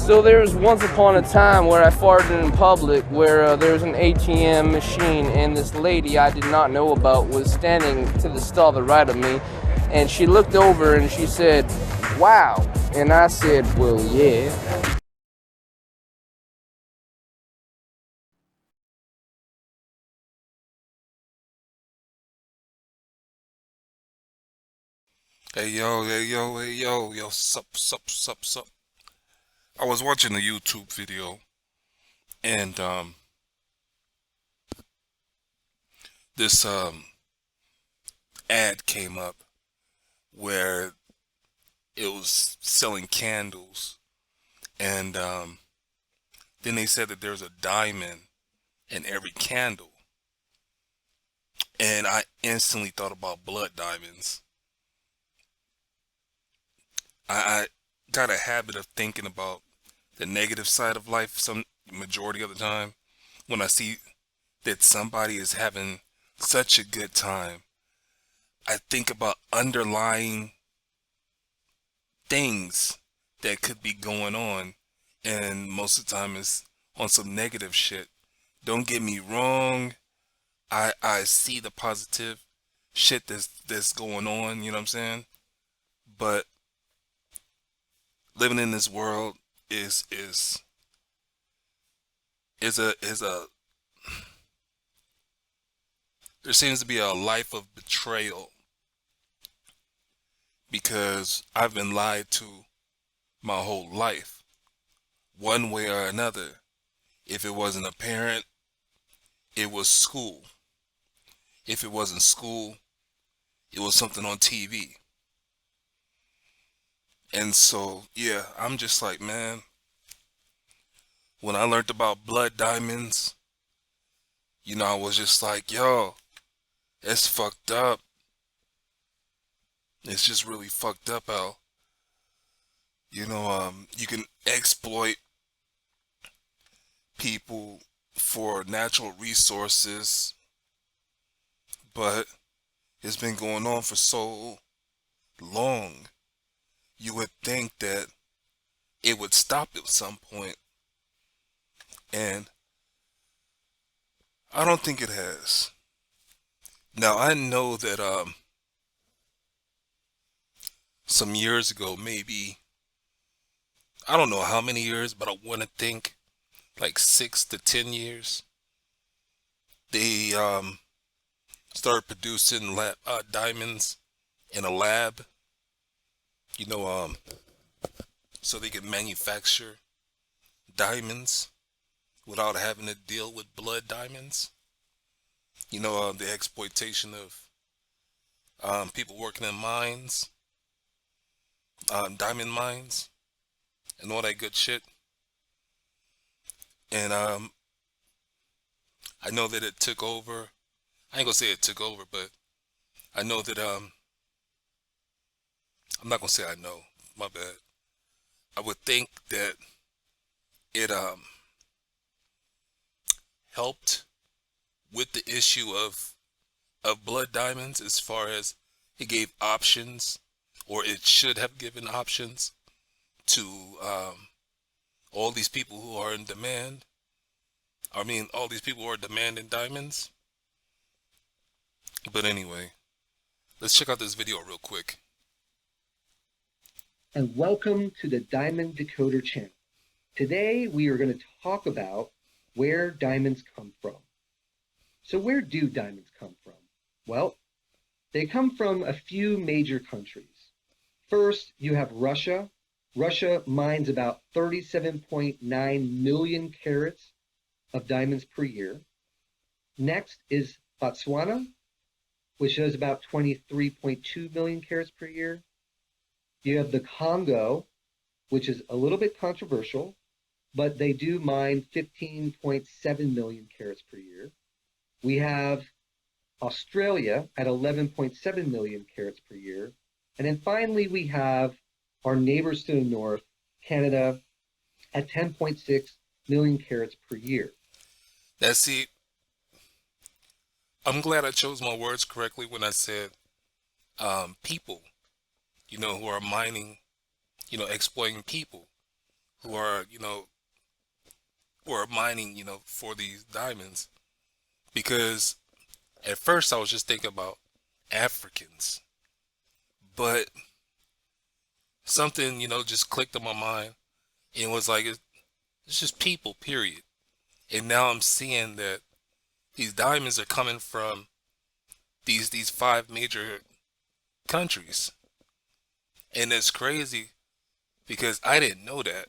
So there was once upon a time where I farted in public, where there was an ATM machine, and this lady I did not know about was standing to the stall to the right of me, and she looked over and she said, "Wow," and I said, "Well, yeah." Hey yo, sup. I was watching a YouTube video and this ad came up where it was selling candles and then they said that there's a diamond in every candle, and I instantly thought about blood diamonds. I got a habit of thinking about the negative side of life some majority of the time when I see that somebody is having such a good time. I think about underlying things that could be going on, and most of the time it's on some negative shit. Don't get me wrong, I see the positive shit that's going on, you know what I'm saying? But living in this world is a there seems to be a life of betrayal because I've been lied to my whole life, one way or another. If it wasn't a parent, it was school. If it wasn't school, it was something on TV. And so, yeah, I'm just like, man, when I learned about blood diamonds, I was just like, yo, it's fucked up. It's just really fucked up how, you can exploit people for natural resources, but it's been going on for so long. You would think that it would stop at some point, and I don't think it has. Now I know that some years ago, maybe I don't know how many years, but I want to think like 6 to 10 years, they started producing diamonds in a lab, you know, so they could manufacture diamonds without having to deal with blood diamonds. The exploitation of people working in mines, diamond mines, and all that good shit. And I know that it took over. I ain't gonna say it took over, but I know that I'm not gonna say I know. My bad. I would think that it helped with the issue of blood diamonds as far as it gave options, or it should have given options to all these people who are in demand. I mean, all these people who are demanding diamonds. But anyway, let's check out this video real quick. And welcome to the Diamond Decoder channel. Today we are going to talk about where diamonds come from. So where do diamonds come from? Well, they come from a few major countries. First, you have Russia. Russia mines about 37.9 million carats of diamonds per year. Next is Botswana, which does about 23.2 million carats per year. You have the Congo, which is a little bit controversial, but they do mine 15.7 million carats per year. We have Australia at 11.7 million carats per year. And then finally, we have our neighbors to the north, Canada, at 10.6 million carats per year. That's it. I'm glad I chose my words correctly when I said people, who are mining, exploiting people who are, who are mining, for these diamonds. Because at first I was just thinking about Africans, but something, just clicked in my mind and was like, it's just people, period. And now I'm seeing that these diamonds are coming from these five major countries. And it's crazy because I didn't know that.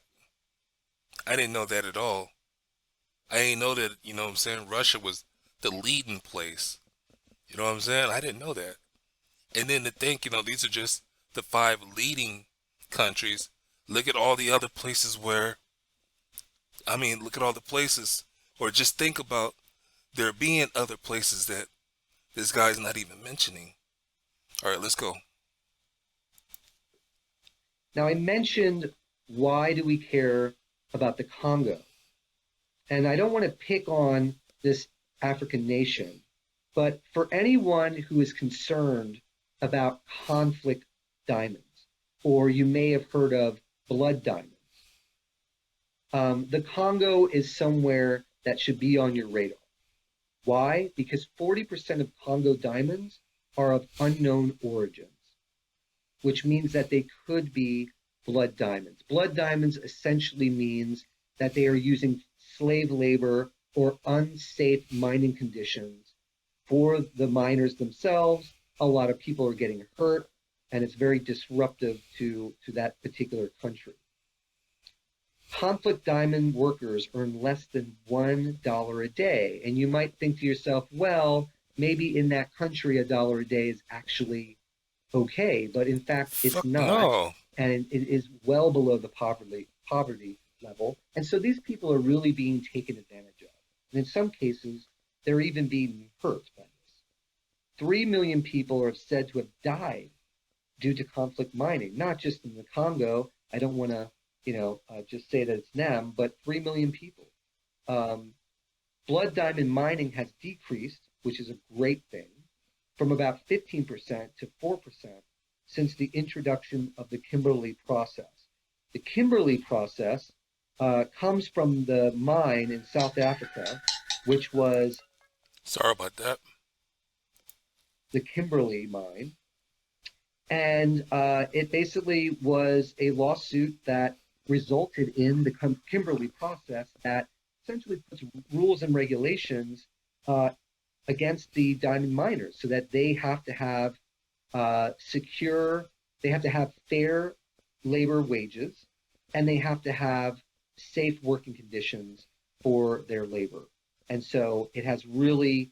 I didn't know that at all. I didn't know that, what I'm saying, Russia was the leading place. You know what I'm saying? I didn't know that. And then to think, these are just the five leading countries. Look at all the other places where, look at all the places, or just think about there being other places that this guy's not even mentioning. All right, let's go. Now, I mentioned, why do we care about the Congo? And I don't want to pick on this African nation, but for anyone who is concerned about conflict diamonds, or you may have heard of blood diamonds, the Congo is somewhere that should be on your radar. Why? Because 40% of Congo diamonds are of unknown origins, which means that they could be blood diamonds. Blood diamonds essentially means that they are using slave labor or unsafe mining conditions for the miners themselves. A lot of people are getting hurt, and it's very disruptive to that particular country. Conflict diamond workers earn less than $1 a day. And you might think to yourself, well, maybe in that country, $1 a day is actually okay. But in fact, it's Fuck not. no. And it is well below the poverty level. And so these people are really being taken advantage of. And in some cases, they're even being hurt by this. 3 million people are said to have died due to conflict mining, not just in the Congo. I don't want to just say that it's them, but 3 million people. Blood diamond mining has decreased, which is a great thing, from about 15% to 4% since the introduction of the Kimberley process. The Kimberley process comes from the mine in South Africa, which was Sorry about that. the Kimberley mine. And it basically was a lawsuit that resulted in the Kimberley process that essentially puts rules and regulations against the diamond miners, so that they have to have fair labor wages, and they have to have safe working conditions for their labor. And so it has really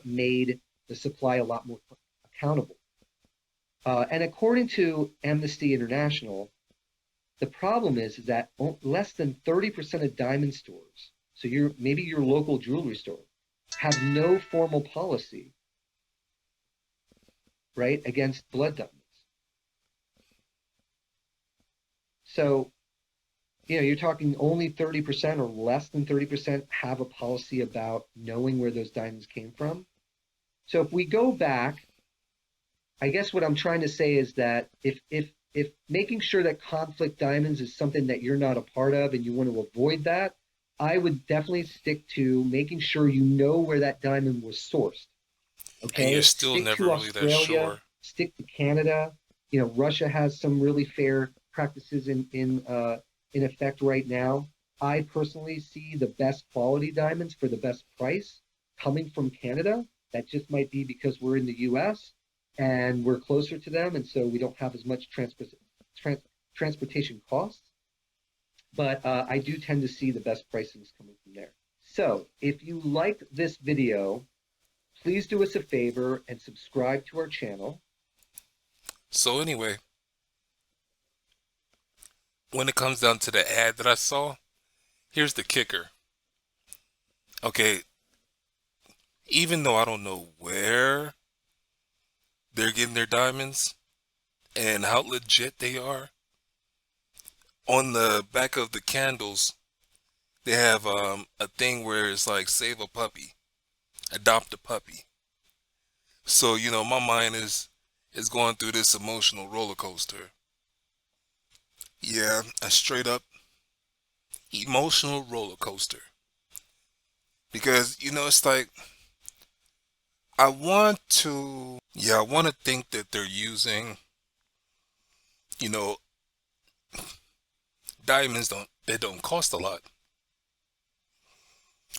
made the supply a lot more accountable. And according to Amnesty International, the problem is that less than 30% of diamond stores, so maybe your local jewelry store, have no formal policy, right, against blood diamonds. So, you're talking only 30% or less than 30% have a policy about knowing where those diamonds came from. So if we go back, I guess what I'm trying to say is that if making sure that conflict diamonds is something that you're not a part of and you want to avoid that, I would definitely stick to making sure you know where that diamond was sourced. Okay, And you're still stick never to really that Australia, sure. stick to Canada. Russia has some really fair practices in effect right now. I personally see the best quality diamonds for the best price coming from Canada. That just might be because we're in the U.S. and we're closer to them, and so we don't have as much transportation costs. But I do tend to see the best pricings coming from there. So if you liked this video, please do us a favor and subscribe to our channel. So anyway, when it comes down to the ad that I saw, here's the kicker. Okay, even though I don't know where they're getting their diamonds and how legit they are, on the back of the candles, they have a thing where it's like, save a puppy, adopt a puppy. So, my mind is going through this emotional roller coaster. Yeah, I straight up emotional roller coaster. Because, it's like, I want to think that they're using, you know, diamonds they don't cost a lot.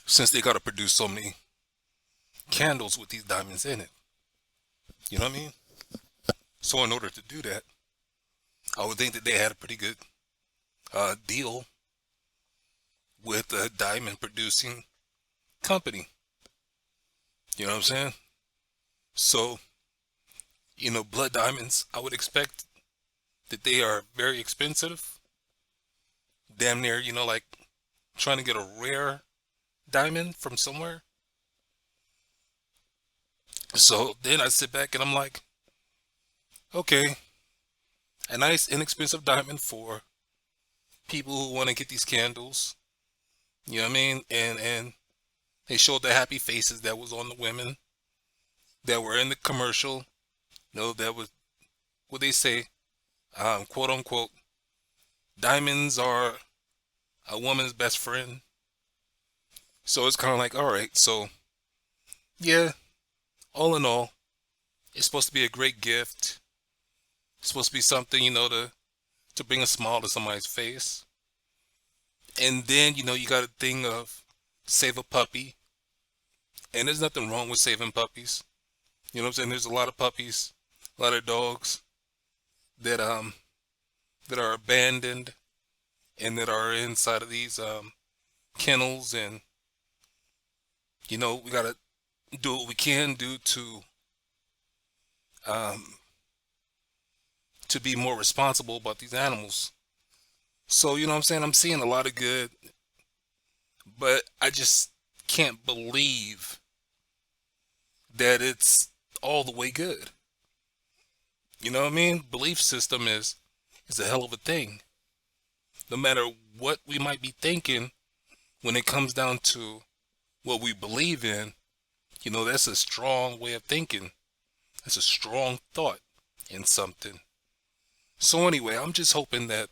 Since they got to produce so many candles with these diamonds in it. You know what I mean? So in order to do that, I would think that they had a pretty good deal with a diamond producing company. You know what I'm saying? So, blood diamonds, I would expect that they are very expensive. Damn near, like trying to get a rare diamond from somewhere. So then I sit back and I'm like, okay, a nice inexpensive diamond for people who want to get these candles. You know what I mean? And they showed the happy faces that was on the women that were in the commercial. That was what they say, quote unquote, diamonds are a woman's best friend. So it's kind of like, all right, so yeah, all in all, it's supposed to be a great gift. It's supposed to be something, to bring a smile to somebody's face. And then, you got a thing of save a puppy. And there's nothing wrong with saving puppies. You know what I'm saying? There's a lot of puppies, a lot of dogs that are abandoned and that are inside of these kennels, and we gotta do what we can do to be more responsible about these animals. So, you know what I'm saying? I'm seeing a lot of good, but I just can't believe that it's all the way good. You know what I mean? Belief system is a hell of a thing. No matter what we might be thinking, when it comes down to what we believe in, that's a strong way of thinking. That's a strong thought in something. So anyway, I'm just hoping that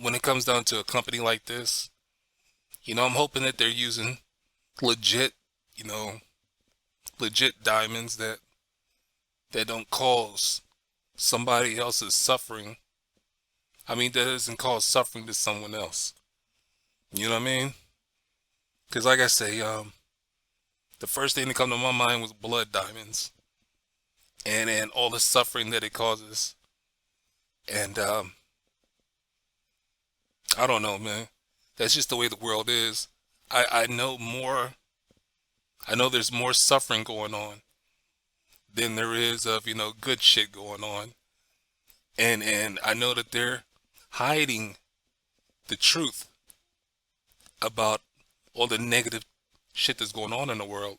when it comes down to a company like this, I'm hoping that they're using legit, legit diamonds that don't cause somebody else's suffering. I mean, that doesn't cause suffering to someone else. You know what I mean? Because like I say, the first thing that come to my mind was blood diamonds. And all the suffering that it causes. And I don't know, man. That's just the way the world is. I know there's more suffering going on than there is of, good shit going on. And I know that they're hiding the truth about all the negative shit that's going on in the world.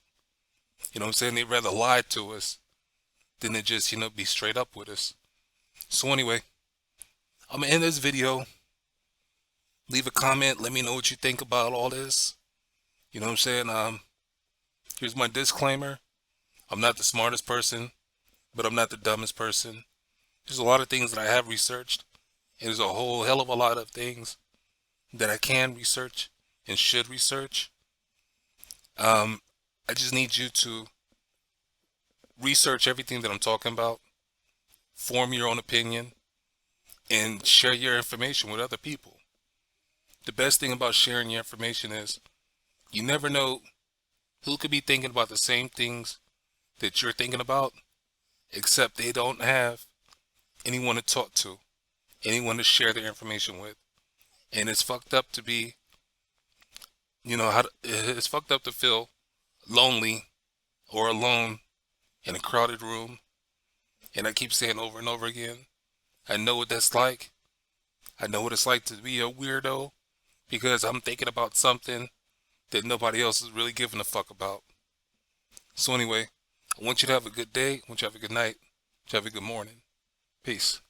You know what I'm saying? They'd rather lie to us than to just, be straight up with us. So anyway, I'm going to end this video. Leave a comment. Let me know what you think about all this. You know what I'm saying? Here's my disclaimer. I'm not the smartest person, but I'm not the dumbest person. There's a lot of things that I have researched. And there's a whole hell of a lot of things that I can research and should research. I just need you to research everything that I'm talking about, form your own opinion, and share your information with other people. The best thing about sharing your information is you never know who could be thinking about the same things that you're thinking about, except they don't have anyone to talk to, anyone to share their information with. And it's fucked up to be, it's fucked up to feel lonely or alone in a crowded room. And I keep saying over and over again, I know what that's like. I know what it's like to be a weirdo because I'm thinking about something that nobody else is really giving a fuck about. So anyway, I want you to have a good day. I want you to have a good night. I want you to have a good morning. Peace.